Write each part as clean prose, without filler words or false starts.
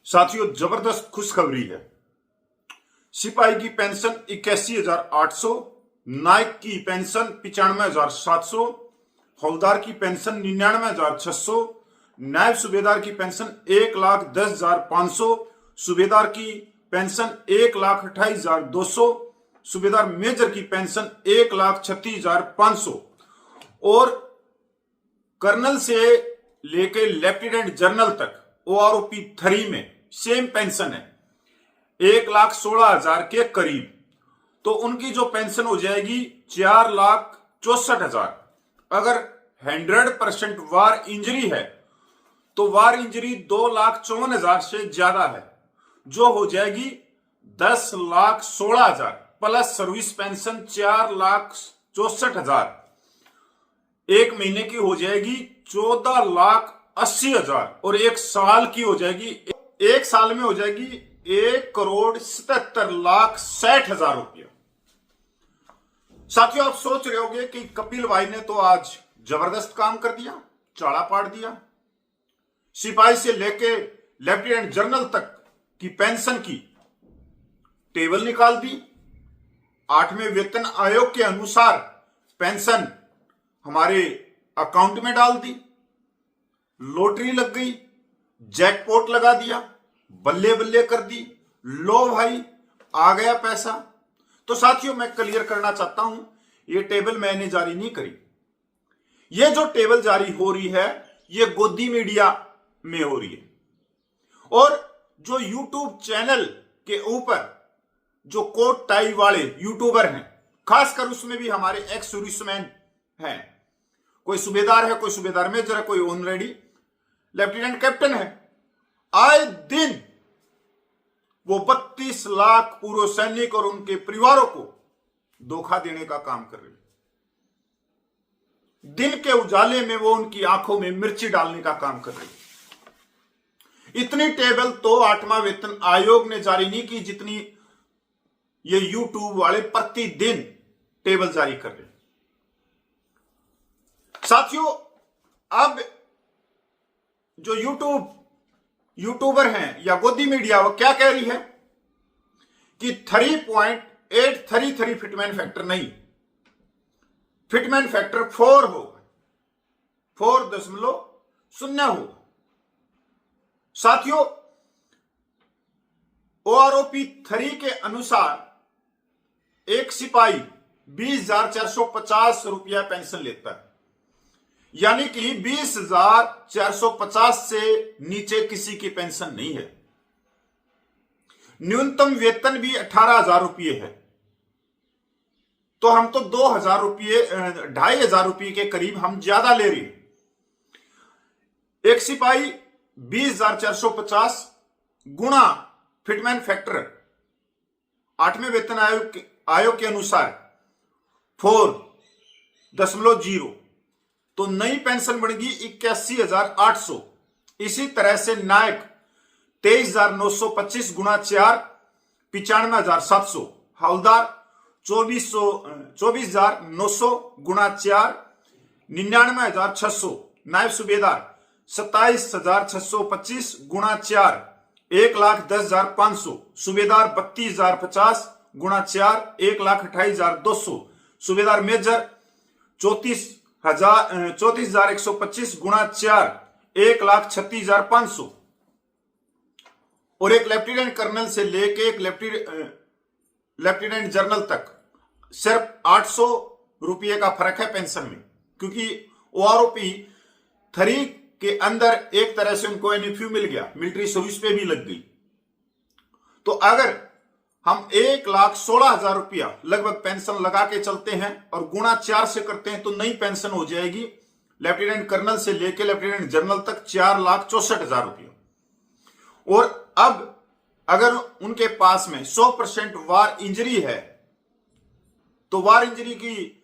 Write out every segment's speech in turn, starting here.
साथियों, जबरदस्त खुशखबरी है। सिपाही की पेंशन 81,800, नायक की पेंशन 95,700, हवलदार की पेंशन 99,600, नायब सूबेदार की पेंशन 1,10,500, सूबेदार की पेंशन 1,28,200, सूबेदार मेजर की पेंशन 1,36,500 और कर्नल से लेके लेफ्टिनेंट जनरल तक OROP 3 में सेम पेंशन है 1,16,000 के करीब। तो उनकी जो पेंशन हो जाएगी 4,64,000। अगर 100% वार इंजरी है तो वार इंजरी 2,54,000 से ज्यादा है, जो हो जाएगी 10,16,000 प्लस सर्विस पेंशन 4,64,000। एक महीने की हो जाएगी 14,80,000 और एक साल की हो जाएगी, एक साल में हो जाएगी 1,77,60,000 रुपया। साथियों, आप सोच रहे होंगे कि कपिल भाई ने तो आज जबरदस्त काम कर दिया, चाड़ा पाड़ दिया। सिपाही से लेके लेफ्टिनेंट जनरल तक की पेंशन की टेबल निकाल दी। 8वें वेतन आयोग के अनुसार पेंशन हमारे अकाउंट में डाल दी। लॉटरी लग गई, जैकपॉट लगा दिया, बल्ले बल्ले कर दी। लो भाई, आ गया पैसा। तो साथियों, मैं क्लियर करना चाहता हूं, ये टेबल मैंने जारी नहीं करी। ये जो टेबल जारी हो रही है ये गोदी मीडिया में हो रही है। और जो यूट्यूब चैनल के ऊपर जो कोट टाई वाले यूट्यूबर हैं, खासकर उसमें भी हमारे एक्स सर्विसमैन हैं, कोई सूबेदार है, कोई सूबेदार मेजर है, कोई ऑनरेडी लेफ्टिनेंट कैप्टन है, आए दिन वो 32 लाख पूर्व सैनिक और उनके परिवारों को धोखा देने का काम कर रहे हैं। दिन के उजाले में वो उनकी आंखों में मिर्ची डालने का काम कर रहे हैं। इतनी टेबल तो 8वां वेतन आयोग ने जारी नहीं की जितनी ये यूट्यूब वाले प्रतिदिन टेबल जारी कर रहे हैं। साथियों, अब जो यूट्यूबर हैं या गोदी मीडिया, वो क्या कह रही है कि 3.833 फिटमैन फैक्टर नहीं, फिटमैन फैक्टर 4 होगा, 4.0 होगा। साथियों, OROP 3 के अनुसार एक सिपाही 20,450 रुपया पेंशन लेता है, यानी कि 20,450 से नीचे किसी की पेंशन नहीं है। न्यूनतम वेतन भी 18,000 रुपये है। तो हम तो 2,000 रुपये, 2,500 रुपये के करीब हम ज्यादा ले रहे हैं। एक सिपाही 20,450 गुणा फिटमैन फैक्टर 8वें वेतन आयोग के अनुसार 4.0, तो नई पेंशन बढ़ेगी 81,800। इसी तरह से नायक 23,925 गुणा 4 95,700, हवलदार 24,900 गुणा 4 99,600, नायब सूबेदार 27,625 गुणा 4 1,10,500, सूबेदार 32,050 गुणा 4 1,28,200, सूबेदार मेजर 34,125 गुणा 4 1,36,500 और एक लेफ्टिनेंट कर्नल से लेके एक लेफ्टिनेंट जनरल तक सिर्फ 800 रुपये का फर्क है पेंशन में, क्योंकि OROP 3 के अंदर एक तरह से उनको NFU मिल गया, मिलिट्री सर्विस पे भी लग गई। तो अगर हम 1,16,000 रुपया लगभग पेंशन लगा के चलते हैं और गुणा 4 से करते हैं तो नई पेंशन हो जाएगी लेफ्टिनेंट कर्नल से लेके लेफ्टिनेंट जनरल तक 4,64,000 रुपया। और अब अगर उनके पास में 100% वार इंजरी है तो वार इंजरी की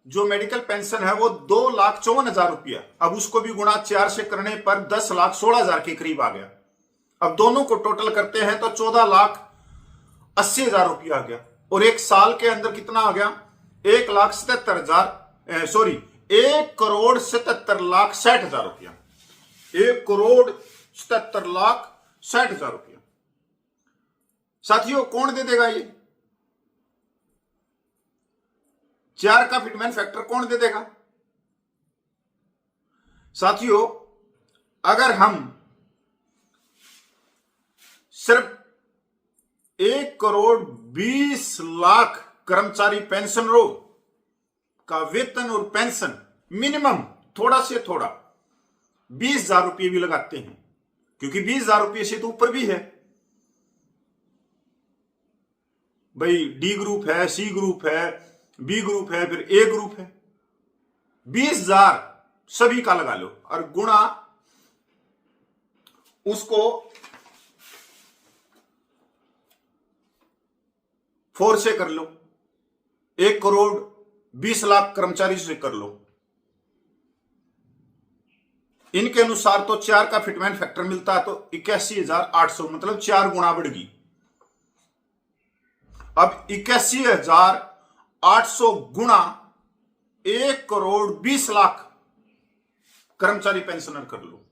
जो मेडिकल पेंशन है वो 2,54,000 रुपया, अब उसको भी गुणा 4 से करने पर 10,16,000 के करीब आ गया। अब दोनों को टोटल करते हैं तो 14,80,000 रुपया आ गया। और एक साल के अंदर कितना आ गया? 1,77,60,000 रुपया। 1,77,60,000 60,000 रुपया। साथियों कौन दे देगा ये? 4 का फिटमैन फैक्टर कौन दे देगा? साथियों अगर हम सिर्फ 1,20,00,000 कर्मचारी पेंशनरों का वेतन और पेंशन मिनिमम थोड़ा से थोड़ा 20,000 रुपये भी लगाते हैं, क्योंकि 20,000 रुपये से तो ऊपर भी है भाई, डी ग्रुप है, सी ग्रुप है, बी ग्रुप है, फिर ए ग्रुप है, 20,000 सभी का लगा लो और गुणा उसको 4 से कर लो, 1,20,00,000 कर्मचारी से कर लो। इनके अनुसार तो 4 का फिटमैन फैक्टर मिलता है तो 81,800, मतलब 4 गुणा बढ़ गई। अब 81,800 गुणा 1,20,00,000 कर्मचारी पेंशनर कर लो।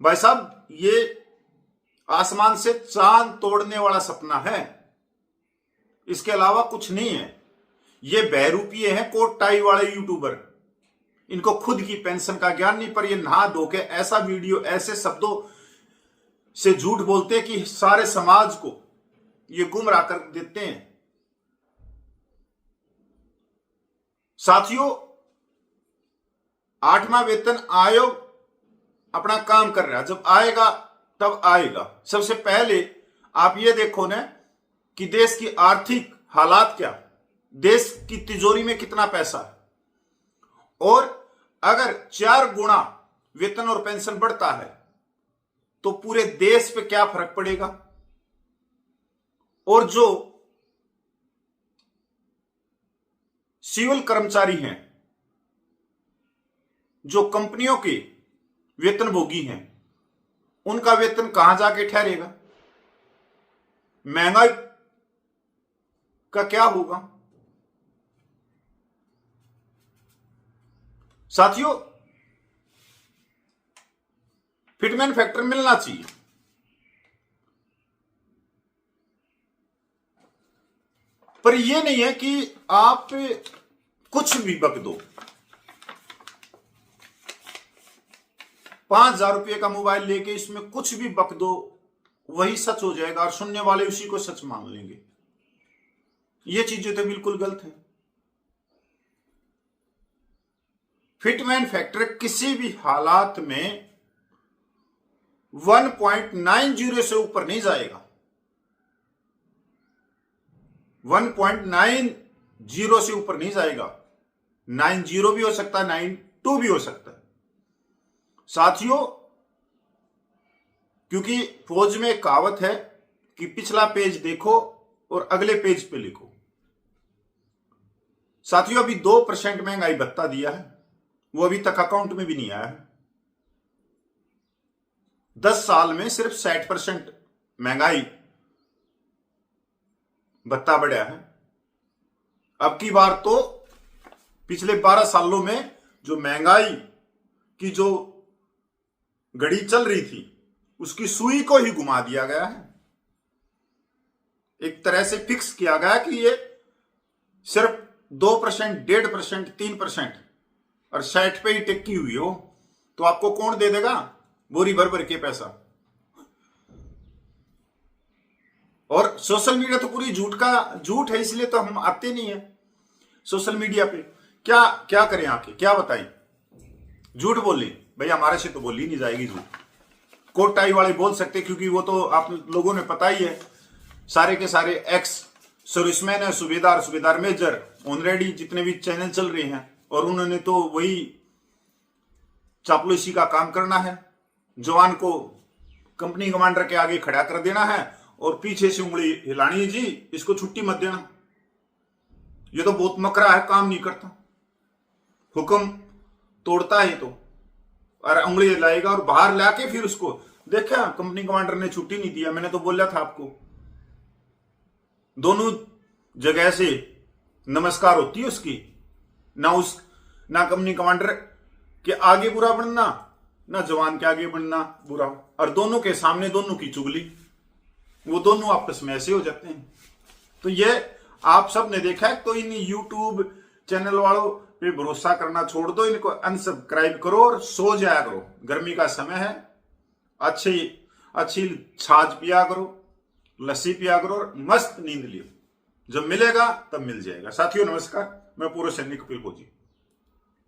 भाई साहब ये आसमान से चांद तोड़ने वाला सपना है, इसके अलावा कुछ नहीं है। ये बहरूपिये हैं कोट टाई वाले यूट्यूबर, इनको खुद की पेंशन का ज्ञान नहीं, पर ये नहा धो के ऐसा वीडियो ऐसे शब्दों से झूठ बोलते हैं कि सारे समाज को ये गुमराह कर देते हैं। साथियों 8वां वेतन आयोग अपना काम कर रहा है, जब आएगा तब आएगा। सबसे पहले आप ये देखो ना कि देश की आर्थिक हालात क्या, देश की तिजोरी में कितना पैसा है, और अगर 4 गुना वेतन और पेंशन बढ़ता है तो पूरे देश पे क्या फर्क पड़ेगा। और जो सिविल कर्मचारी हैं, जो कंपनियों के वेतनभोगी हैं, उनका वेतन कहां जाके ठहरेगा? महंगाई का क्या होगा? साथियों फिटमैन फैक्टर मिलना चाहिए, पर यह नहीं है कि आप कुछ भी बक दो। 5,000 रुपये का मोबाइल लेके इसमें कुछ भी बक दो, वही सच हो जाएगा और सुनने वाले उसी को सच मान लेंगे। ये चीजें तो बिल्कुल गलत है। फिटमैन फैक्टर किसी भी हालात में 1.90 से ऊपर नहीं जाएगा। 1.90 से ऊपर नहीं जाएगा। 90 भी हो सकता है, 92 भी हो सकता है। साथियों क्योंकि फौज में एक कहावत है कि पिछला पेज देखो और अगले पेज पे लिखो। साथियों अभी 2% महंगाई भत्ता दिया है, वो अभी तक अकाउंट में भी नहीं आया है। 10 साल में सिर्फ 60% महंगाई भत्ता बढ़ा है। अब की बार तो पिछले 12 सालों में जो महंगाई की जो घड़ी चल रही थी उसकी सुई को ही घुमा दिया गया है। एक तरह से फिक्स किया गया कि ये सिर्फ 2%, 1.5%, 3% और 60 पे ही टिकी हुई हो तो आपको कौन दे देगा? बोरी भर भर के पैसा। और सोशल मीडिया तो पूरी झूठ है, इसलिए तो हम आते नहीं है सोशल मीडिया पे। क्या करें आके, क्या बताएं? झूठ बोली भाई, हमारे से तो बोली नहीं जाएगी झूठ। कोट टाई वाले बोल सकते क्योंकि वो तो आप लोगों ने पता ही है, सारे के सारे एक्स सर्विसमैन है, सूबेदार मेजर ऑलरेडी जितने भी चैनल चल रहे हैं, और उन्होंने तो वही चापलूसी का काम करना है। जवान को कंपनी कमांडर के आगे खड़ा कर देना है और पीछे से उंगली हिलानी है, जी इसको छुट्टी मत देना। ये तो बहुत मकरा है, काम नहीं करता, हुक्म तोड़ता है तो, और उंगली हिलाएगा और बाहर लाके फिर उसको देखा कंपनी कमांडर ने छुट्टी नहीं दिया, मैंने तो बोला था आपको। दोनों जगह से नमस्कार होती है उसकी, ना कंपनी कमांडर के आगे बुरा बनना ना जवान के आगे बढ़ना बुरा, और दोनों के सामने दोनों की चुगली, वो दोनों आपस में ऐसे हो जाते हैं। तो ये आप सब ने देखा है। तो इन यूट्यूब चैनल वालों पे भरोसा करना छोड़ दो, इनको अनसब्सक्राइब करो और सो जाया करो। गर्मी का समय है, अच्छी अच्छी छाछ पिया करो, लस्सी पिया करो और मस्त नींद लियो। जब मिलेगा तब मिल जाएगा। साथियों नमस्कार, मैं पूर्व सैनिक कपिल भोजी।